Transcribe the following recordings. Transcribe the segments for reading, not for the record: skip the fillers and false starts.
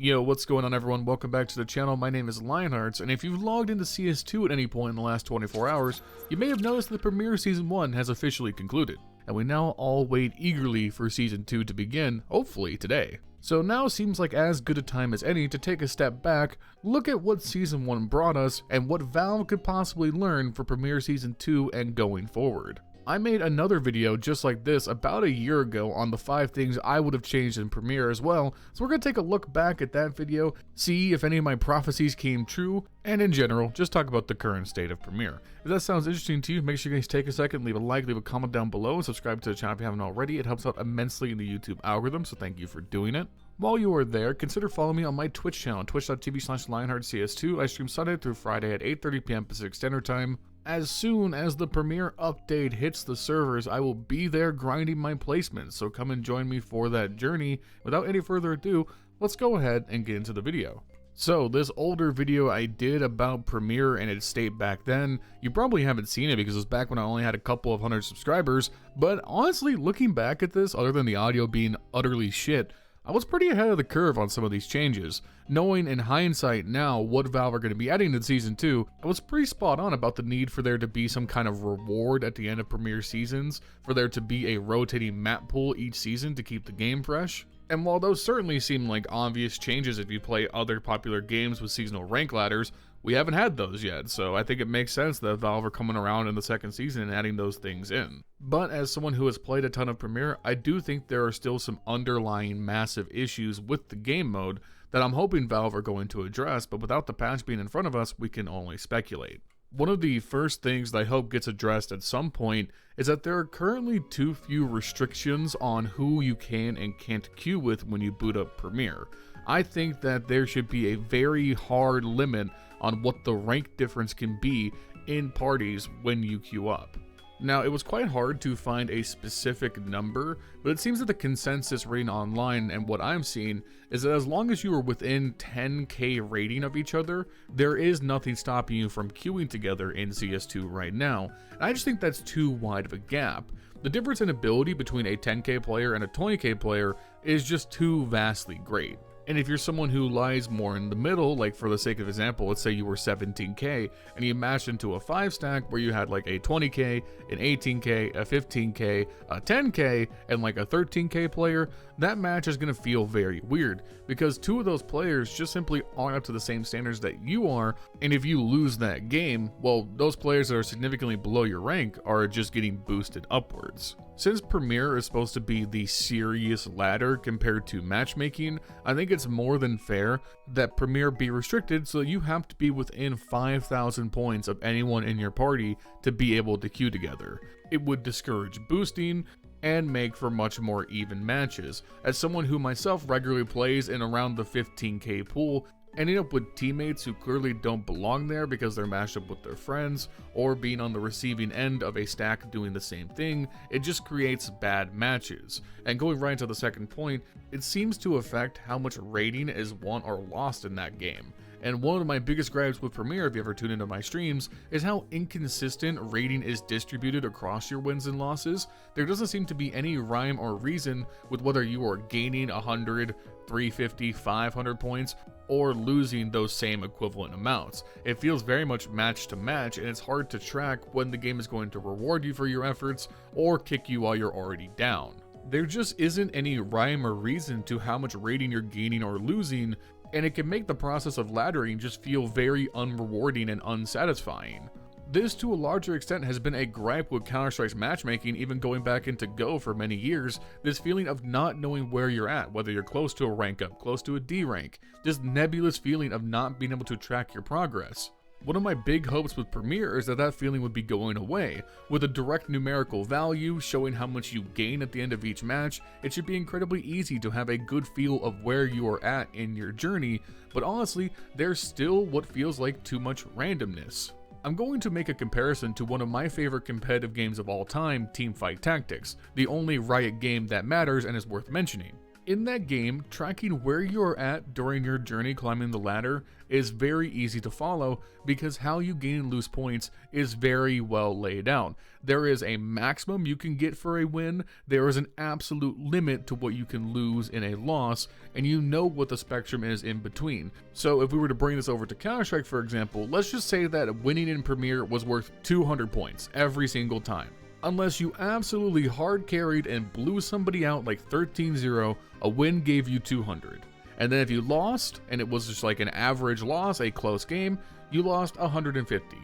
Yo, what's going on everyone? Welcome back to the channel. My name is LionHeartZ, and if you've logged into CS2 at any point in the last 24 hours, you may have noticed that Premier Season 1 has officially concluded, and we now all wait eagerly for Season 2 to begin, hopefully today. So now seems like as good a time as any to take a step back, look at what Season 1 brought us, and what Valve could possibly learn for Premier Season 2 and going forward. I made another video just like this about a year ago on the 5 things I would have changed in Premiere as well, so we're going to take a look back at that video, see if any of my prophecies came true, and in general, just talk about the current state of Premiere. If that sounds interesting to you, make sure you guys take a second, leave a like, leave a comment down below, and subscribe to the channel if you haven't already. It helps out immensely in the YouTube algorithm, so thank you for doing it. While you are there, consider following me on my Twitch channel, twitch.tv/LionHeartZ2. I stream Sunday through Friday at 8:30 p.m. Pacific Standard Time. As soon as the Premiere update hits the servers, I will be there grinding my placements, so come and join me for that journey. Without any further ado, let's go ahead and get into the video. So, this older video I did about Premiere and its state back then, you probably haven't seen it because it was back when I only had a couple of hundred subscribers, but honestly, looking back at this, other than the audio being utterly shit, I was pretty ahead of the curve on some of these changes. Knowing in hindsight now what Valve are going to be adding in Season 2, I was pretty spot on about the need for there to be some kind of reward at the end of Premiere seasons, for there to be a rotating map pool each season to keep the game fresh. And while those certainly seem like obvious changes if you play other popular games with seasonal rank ladders, we haven't had those yet, so I think it makes sense that Valve are coming around in the second season and adding those things in. But as someone who has played a ton of Premiere, I do think there are still some underlying massive issues with the game mode that I'm hoping Valve are going to address, but without the patch being in front of us, we can only speculate. One of the first things that I hope gets addressed at some point is that there are currently too few restrictions on who you can and can't queue with when you boot up Premiere. I think that there should be a very hard limit on what the rank difference can be in parties when you queue up. Now, it was quite hard to find a specific number, but it seems that the consensus rating online and what I'm seeing is that as long as you are within 10k rating of each other, there is nothing stopping you from queuing together in CS2 right now, and I just think that's too wide of a gap. The difference in ability between a 10k player and a 20k player is just too vastly great. And if you're someone who lies more in the middle, like for the sake of example, let's say you were 17k and you matched into a 5 stack where you had like a 20k, an 18k, a 15k, a 10k, and like a 13k player, that match is going to feel very weird because 2 of those players just simply aren't up to the same standards that you are, and if you lose that game, well, those players that are significantly below your rank are just getting boosted upwards. Since Premiere is supposed to be the serious ladder compared to matchmaking, I think it's more than fair that Premiere be restricted so you have to be within 5,000 points of anyone in your party to be able to queue together. It would discourage boosting and make for much more even matches. As someone who myself regularly plays in around the 15k pool, ending up with teammates who clearly don't belong there because they're matched up with their friends, or being on the receiving end of a stack doing the same thing, it just creates bad matches. And going right into the second point, it seems to affect how much rating is won or lost in that game. And one of my biggest gripes with Premiere, if you ever tune into my streams, is how inconsistent rating is distributed across your wins and losses. There doesn't seem to be any rhyme or reason with whether you are gaining 100, 350, 500 points, or losing those same equivalent amounts. It feels very much match to match, and it's hard to track when the game is going to reward you for your efforts or kick you while you're already down. There just isn't any rhyme or reason to how much rating you're gaining or losing, and it can make the process of laddering just feel very unrewarding and unsatisfying. This, to a larger extent, has been a gripe with Counter-Strike's matchmaking, even going back into Go for many years. This feeling of not knowing where you're at, whether you're close to a rank up, close to a D rank, this nebulous feeling of not being able to track your progress. One of my big hopes with Premiere is that that feeling would be going away. With a direct numerical value showing how much you gain at the end of each match, it should be incredibly easy to have a good feel of where you are at in your journey, but honestly, there's still what feels like too much randomness. I'm going to make a comparison to one of my favorite competitive games of all time, Teamfight Tactics, the only Riot game that matters and is worth mentioning. In that game, tracking where you are at during your journey climbing the ladder is very easy to follow because how you gain and lose points is very well laid out. There is a maximum you can get for a win, there is an absolute limit to what you can lose in a loss, and you know what the spectrum is in between. So if we were to bring this over to Counter-Strike, for example, let's just say that winning in Premier was worth 200 points every single time. Unless you absolutely hard carried and blew somebody out like 13-0, a win gave you 200. And then if you lost, and it was just like an average loss, a close game, you lost 150.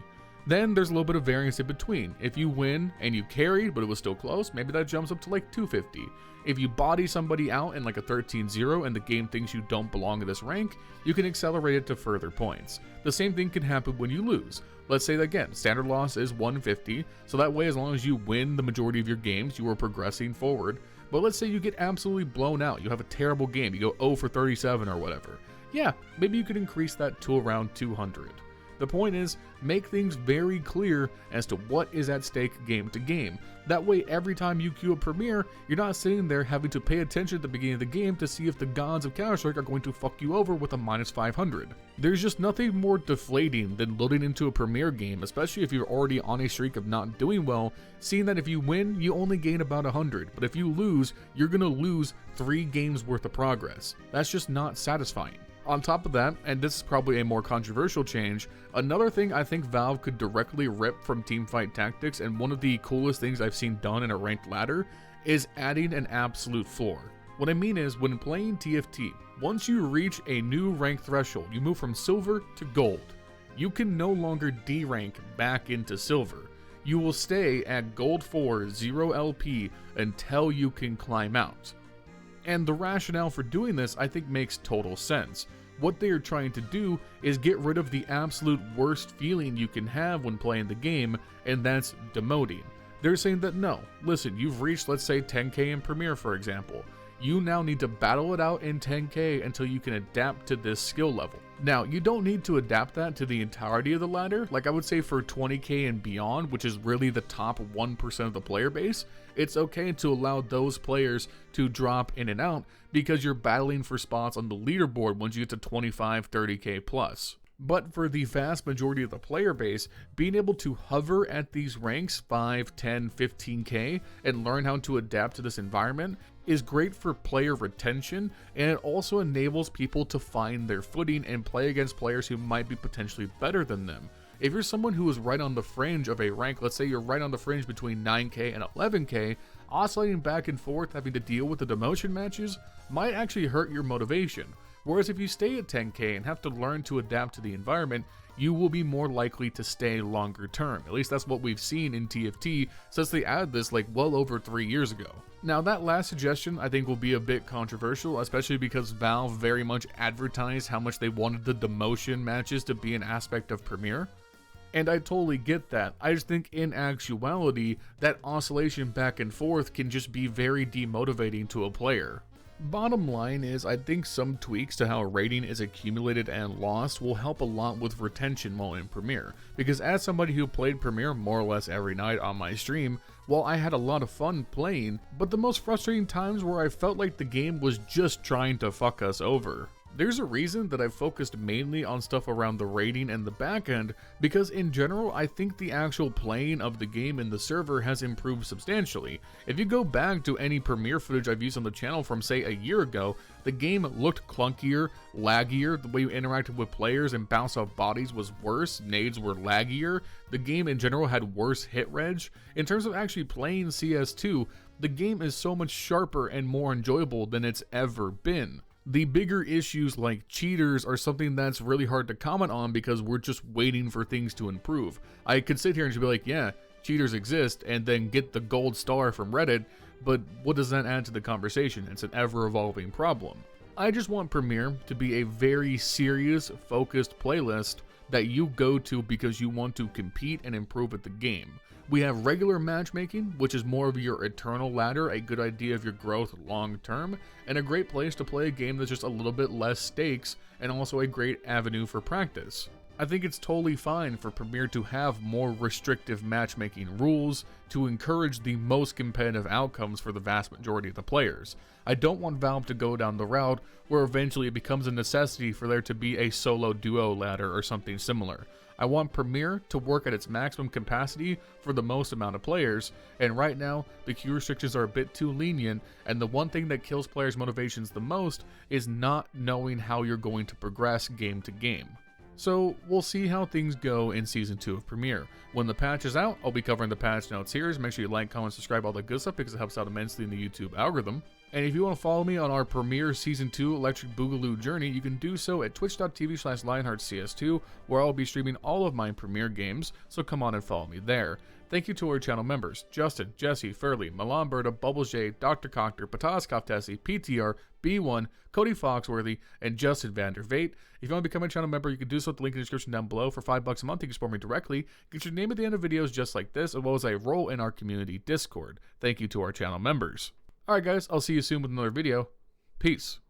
Then there's a little bit of variance in between. If you win and you carried, but it was still close, maybe that jumps up to like 250. If you body somebody out in like a 13-0 and the game thinks you don't belong in this rank, you can accelerate it to further points. The same thing can happen when you lose. Let's say that again, standard loss is 150, so that way as long as you win the majority of your games, you are progressing forward. But let's say you get absolutely blown out, you have a terrible game, you go 0 for 37 or whatever. Yeah, maybe you could increase that to around 200. The point is, make things very clear as to what is at stake game to game. That way, every time you queue a Premier, you're not sitting there having to pay attention at the beginning of the game to see if the gods of Counter-Strike are going to fuck you over with a minus 500. There's just nothing more deflating than loading into a Premier game, especially if you're already on a streak of not doing well, seeing that if you win, you only gain about 100, but if you lose, you're gonna lose 3 games worth of progress. That's just not satisfying. On top of that, and this is probably a more controversial change, another thing I think Valve could directly rip from teamfight tactics, and one of the coolest things I've seen done in a ranked ladder, is adding an absolute floor. What I mean is, when playing TFT, once you reach a new rank threshold, you move from silver to gold. You can no longer D-rank back into silver. You will stay at gold 4, 0 LP until you can climb out. And the rationale for doing this I think makes total sense. What they are trying to do is get rid of the absolute worst feeling you can have when playing the game, and that's demoting. They're saying that no, listen, you've reached, let's say 10k in Premier for example. You now need to battle it out in 10k until you can adapt to this skill level. Now, you don't need to adapt that to the entirety of the ladder. Like I would say for 20k and beyond, which is really the top 1% of the player base, it's okay to allow those players to drop in and out because you're battling for spots on the leaderboard once you get to 25, 30k plus. But for the vast majority of the player base, being able to hover at these ranks 5, 10, 15k and learn how to adapt to this environment is great for player retention, and it also enables people to find their footing and play against players who might be potentially better than them. If you're someone who is right on the fringe of a rank, let's say you're right on the fringe between 9k and 11k, oscillating back and forth having to deal with the demotion matches might actually hurt your motivation. Whereas if you stay at 10k and have to learn to adapt to the environment, you will be more likely to stay longer term. At least that's what we've seen in TFT since they added this like well over 3 years ago. Now that last suggestion I think will be a bit controversial, especially because Valve very much advertised how much they wanted the demotion matches to be an aspect of Premier. And I totally get that. I just think in actuality, that oscillation back and forth can just be very demotivating to a player. Bottom line is, I think some tweaks to how rating is accumulated and lost will help a lot with retention while in Premier, because as somebody who played Premier more or less every night on my stream, while I had a lot of fun playing, but the most frustrating times where I felt like the game was just trying to fuck us over. There's a reason that I've focused mainly on stuff around the rating and the backend, because in general I think the actual playing of the game in the server has improved substantially. If you go back to any Premier footage I've used on the channel from say a year ago, the game looked clunkier, laggier, the way you interacted with players and bounce off bodies was worse, nades were laggier, the game in general had worse hit reg. In terms of actually playing CS2, the game is so much sharper and more enjoyable than it's ever been. The bigger issues like cheaters are something that's really hard to comment on because we're just waiting for things to improve. I could sit here and just be like, yeah, cheaters exist, and then get the gold star from Reddit, but what does that add to the conversation? It's an ever-evolving problem. I just want Premier to be a very serious, focused playlist that you go to because you want to compete and improve at the game. We have regular matchmaking, which is more of your eternal ladder, a good idea of your growth long term, and a great place to play a game that's just a little bit less stakes, and also a great avenue for practice. I think it's totally fine for Premier to have more restrictive matchmaking rules to encourage the most competitive outcomes for the vast majority of the players. I don't want Valve to go down the route where eventually it becomes a necessity for there to be a solo duo ladder or something similar. I want Premier to work at its maximum capacity for the most amount of players, and right now the queue restrictions are a bit too lenient, and the one thing that kills players' motivations the most is not knowing how you're going to progress game to game. So we'll see how things go in Season 2 of Premier. When the patch is out, I'll be covering the patch notes here, so make sure you like, comment, subscribe, all that good stuff because it helps out immensely in the YouTube algorithm. And if you want to follow me on our Premier Season 2 Electric Boogaloo journey, you can do so at twitch.tv/LionHeartZS2, where I'll be streaming all of my Premier games, so come on and follow me there. Thank you to our channel members, Justin, Jesse, Furley, Milan Berta, Bubblesj, Dr. Cocktor, Patatas Kaftesi, PTR, B1, Cody Foxworthy, and Justin Vegt. If you want to become a channel member, you can do so at the link in the description down below. For $5 a month, you can support me directly, get your name at the end of videos just like this, as well as a role in our community Discord. Thank you to our channel members. Alright guys, I'll see you soon with another video. Peace.